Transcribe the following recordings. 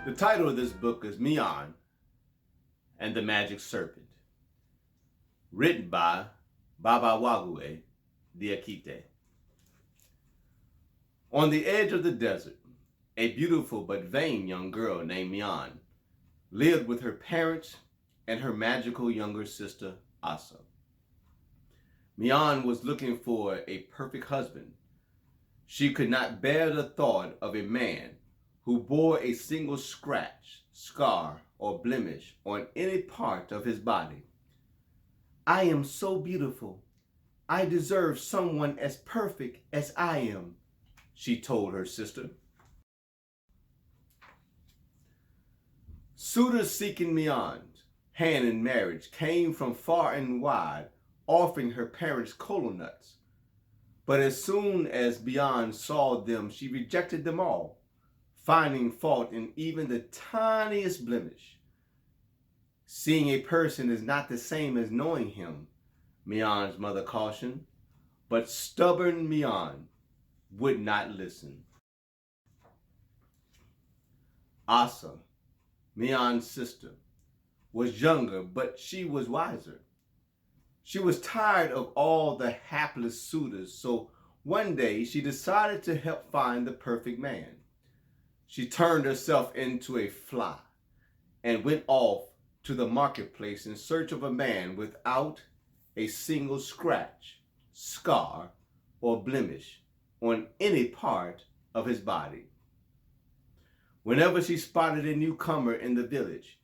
The title of this book is Mee-An and the Magic Serpent, written by Baba Wague Diakite. On the edge of the desert, a beautiful but vain young girl named Mee-An lived with her parents and her magical younger sister, Asa. Mee-An was looking for a perfect husband. She could not bear the thought of a man who bore a single scratch, scar, or blemish on any part of his body. "I am so beautiful. I deserve someone as perfect as I am," she told her sister. Suitors seeking Mee-An's hand in marriage came from far and wide, offering her parents cola nuts. But as soon as Mee-An saw them, she rejected them all, finding fault in even the tiniest blemish. Seeing a person is not the same as knowing him, Mee-An's mother cautioned, but stubborn Mee-An would not listen. Asa, Mee-An's sister, was younger, but she was wiser. She was tired of all the hapless suitors, so one day she decided to help find the perfect man. She turned herself into a fly and went off to the marketplace in search of a man without a single scratch, scar, or blemish on any part of his body. Whenever she spotted a newcomer in the village,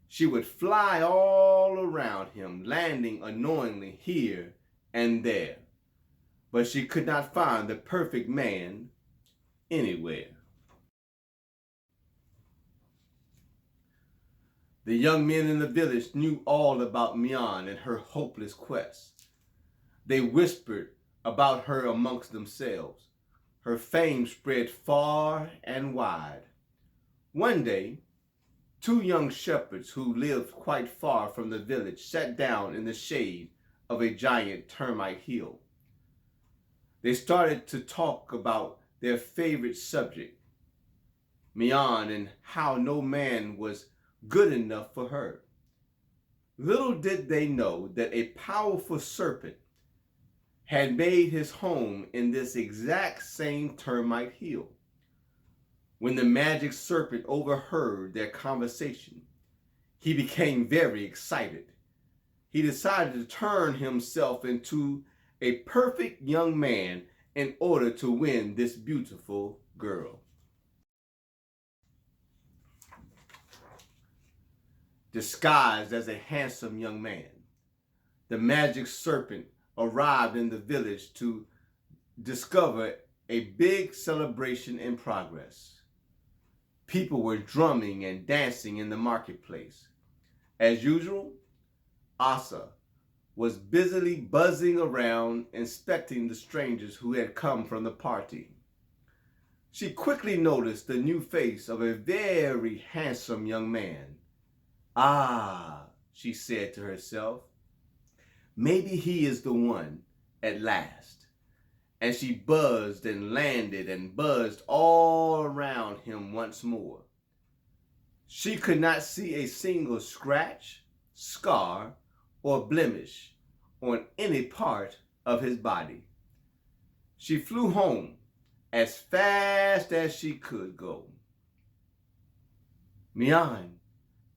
she would fly all around him, landing annoyingly here and there. But she could not find the perfect man anywhere. The young men in the village knew all about Mee-An and her hopeless quest. They whispered about her amongst themselves. Her fame spread far and wide. One day, two young shepherds who lived quite far from the village sat down in the shade of a giant termite hill. They started to talk about their favorite subject, Mee-An, and how no man was good enough for her. Little did they know that a powerful serpent had made his home in this exact same termite hill. When the magic serpent overheard their conversation, he became very excited. He decided to turn himself into a perfect young man in order to win this beautiful girl. Disguised as a handsome young man, the magic serpent arrived in the village to discover a big celebration in progress. People were drumming and dancing in the marketplace. As usual, Asa was busily buzzing around, inspecting the strangers who had come from the party. She quickly noticed the new face of a very handsome young man. "Ah," she said to herself, "maybe he is the one at last." And she buzzed and landed and buzzed all around him once more. She could not see a single scratch, scar, or blemish on any part of his body. She flew home as fast as she could go. "Mee-An,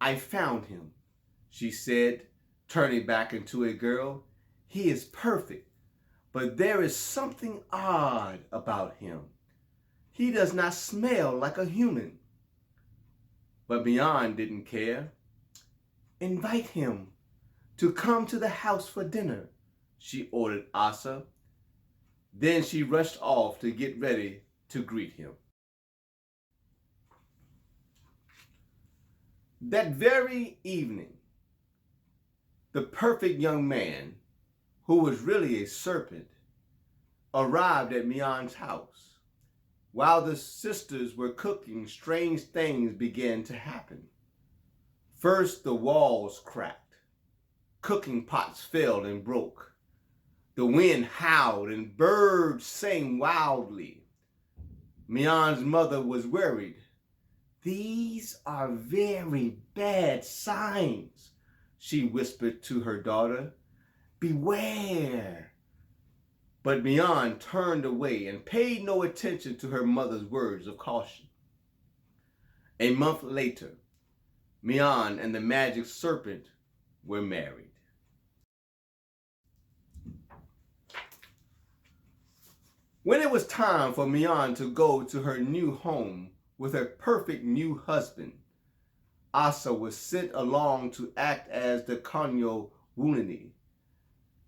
I found him," she said, turning back into a girl. "He is perfect, but there is something odd about him. He does not smell like a human." But Mee-An didn't care. "Invite him to come to the house for dinner," she ordered Asa. Then she rushed off to get ready to greet him. That very evening, the perfect young man, who was really a serpent, arrived at Mee-An's house. While the sisters were cooking, strange things began to happen. First, the walls cracked. Cooking pots fell and broke. The wind howled and birds sang wildly. Mee-An's mother was worried. "These are very bad signs," she whispered to her daughter. "Beware." But Mee-An turned away and paid no attention to her mother's words of caution. A month later, Mee-An and the Magic Serpent were married. When it was time for Mee-An to go to her new home with her perfect new husband, Asa was sent along to act as the Konyo Wunani,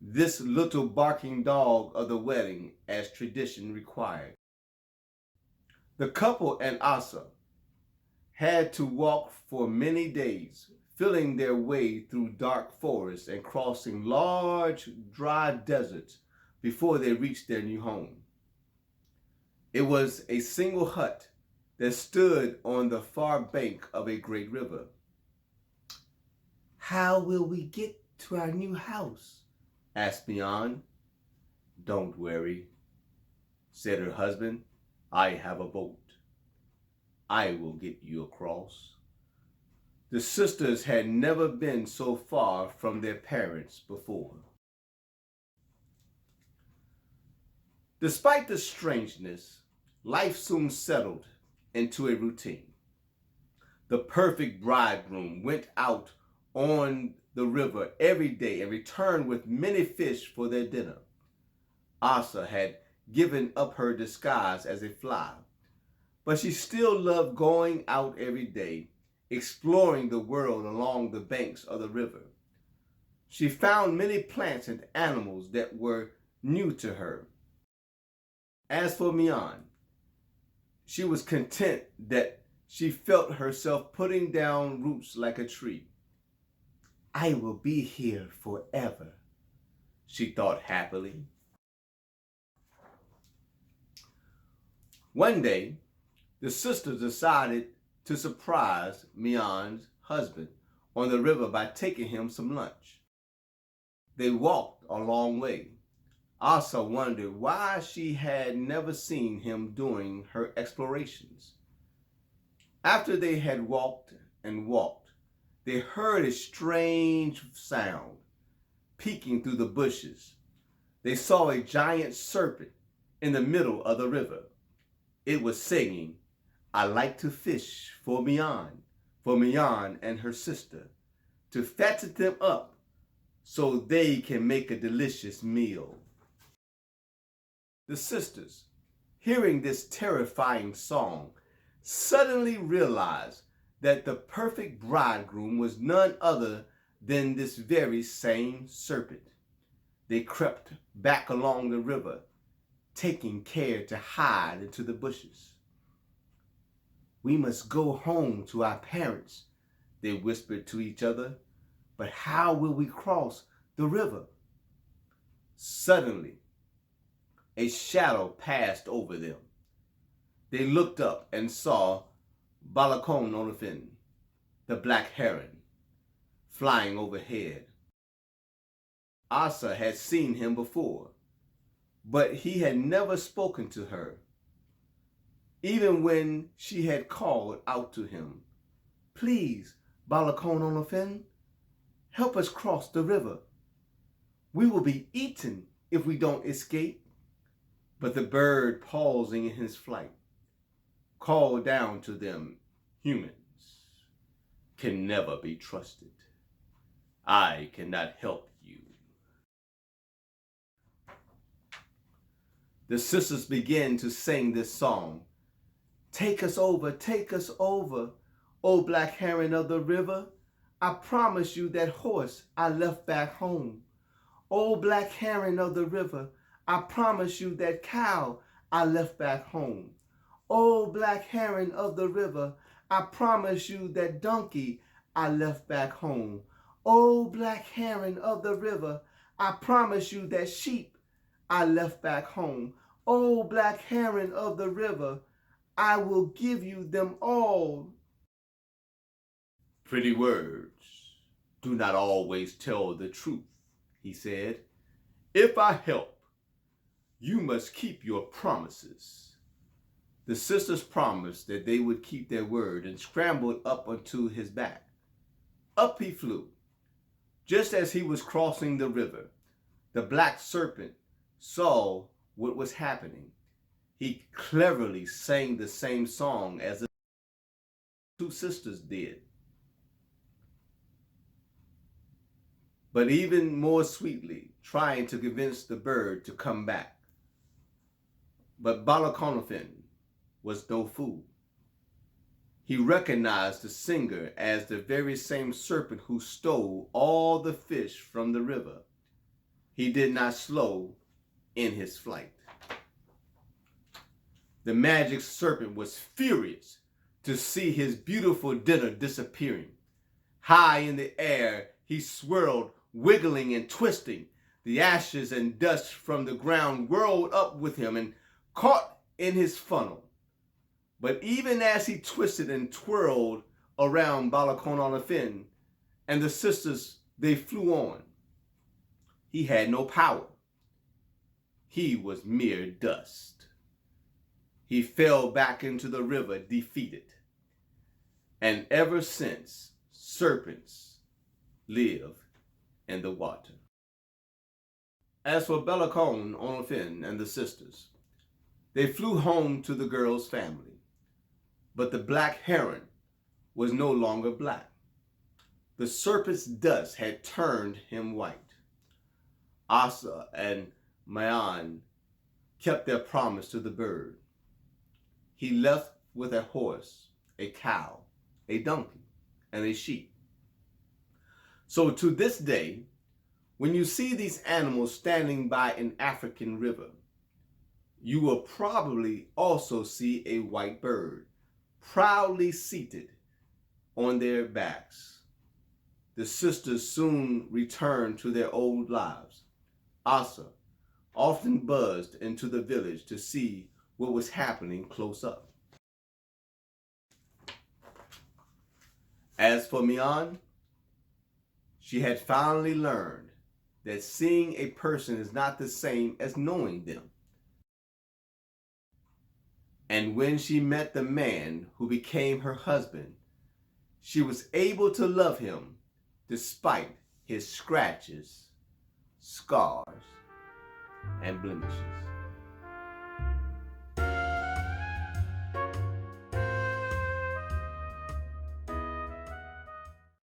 this little barking dog of the wedding, as tradition required. The couple and Asa had to walk for many days, feeling their way through dark forests and crossing large, dry deserts before they reached their new home. It was a single hut that stood on the far bank of a great river. "How will we get to our new house?" asked Mee-An. "Don't worry," said her husband. "I have a boat. I will get you across." The sisters had never been so far from their parents before. Despite the strangeness, life soon settled into a routine. The perfect bridegroom went out on the river every day and returned with many fish for their dinner. Asa had given up her disguise as a fly, but she still loved going out every day, exploring the world along the banks of the river. She found many plants and animals that were new to her. As for Mee-An, she was content that she felt herself putting down roots like a tree. "I will be here forever," she thought happily. One day, the sisters decided to surprise Mee-An's husband on the river by taking him some lunch. They walked a long way. Asa wondered why she had never seen him during her explorations. After they had walked and walked, they heard a strange sound peeking through the bushes. They saw a giant serpent in the middle of the river. It was singing, "I like to fish for Mee-An and her sister, to fatten them up so they can make a delicious meal." The sisters, hearing this terrifying song, suddenly realized that the perfect bridegroom was none other than this very same serpent. They crept back along the river, taking care to hide into the bushes. "We must go home to our parents," they whispered to each other. "But how will we cross the river?" Suddenly, a shadow passed over them. They looked up and saw Balakononofin, the black heron, flying overhead. Asa had seen him before, but he had never spoken to her. Even when she had called out to him, "Please, Balakononofin, help us cross the river. We will be eaten if we don't escape." But the bird, pausing in his flight, called down to them, "Humans can never be trusted. I cannot help you." The sisters began to sing this song. take us over, O black heron of the river. I promise you that horse I left back home. O black heron of the river, I promise you that cow I left back home. O black heron of the river, I promise you that donkey I left back home. O black heron of the river, I promise you that sheep I left back home. O black heron of the river, I will give you them all. Pretty words do not always tell the truth, he said. If I help, you must keep your promises. The sisters promised that they would keep their word and scrambled up onto his back. Up he flew. Just as he was crossing the river, the black serpent saw what was happening. He cleverly sang the same song as the two sisters did, but even more sweetly, trying to convince the bird to come back. But Balakonofin was no fool. He recognized the singer as the very same serpent who stole all the fish from the river. He did not slow in his flight. The magic serpent was furious to see his beautiful dinner disappearing. High in the air, he swirled, wiggling and twisting. The ashes and dust from the ground whirled up with him and caught in his funnel. But even as he twisted and twirled around Balakonofin and the sisters, they flew on. He had no power. He was mere dust. He fell back into the river defeated. And ever since, serpents live in the water. As for Balakonofin and the sisters, they flew home to the girl's family. But the black heron was no longer black. The serpent's dust had turned him white. Asa and Mee-An kept their promise to the bird. He left with a horse, a cow, a donkey, and a sheep. So to this day, when you see these animals standing by an African river, you will probably also see a white bird proudly seated on their backs. The sisters soon returned to their old lives. Asa often buzzed into the village to see what was happening close up. As for Mee-An, she had finally learned that seeing a person is not the same as knowing them. And when she met the man who became her husband, she was able to love him despite his scratches, scars, and blemishes.